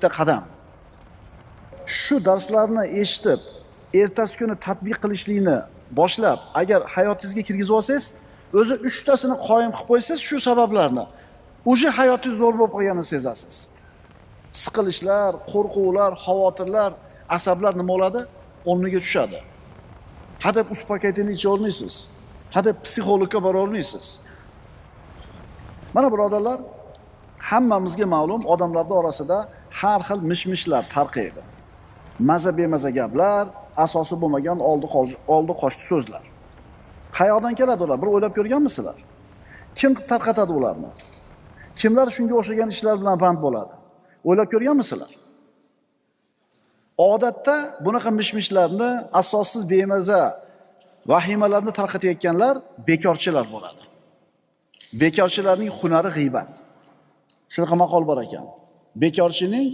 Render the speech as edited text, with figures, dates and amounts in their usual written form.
qadam. Shu darslarni eshitib, ertasi kuni tatbiq qilishlikni boshlab, agar hayotingizga kirgizib olsangiz, o'zi 3 tasini qoyim qilib qo'ysangiz, shu sabablarni o'sha hayotingiz zo'r bo'lib qolganini sezasiz. Siqilishlar, qo'rquvlar, xavotirlar, asablar nima bo'ladi? O'rniga tushadi. Hadeb uspokaytini icha olmaysiz. Hadeb psixologga bora olmaysiz. Mana birodarlar, hammamizga ma'lum, odamlar orasida har xil mishmishlar tarqaydi. Maza bemaza gaplar, asosi bo'lmagan oldi qochdi so'zlar. Qayoqdan keladi ular? Bir o'ylab ko'rganmisizlar? Kim tarqatadi ularni? Kimlar shunga o'xshagan ishlar bilan band bo'ladi? O'ylab ko'rganmisizlar? Odatda bunaqa mishmishlarni, asossiz bemaza vahimalarni tarqatayotganlar bekorchilar bo'ladi. Bekorchilarning hunari g'iybat. Shunaqa maqol bor ekan. Bekorchining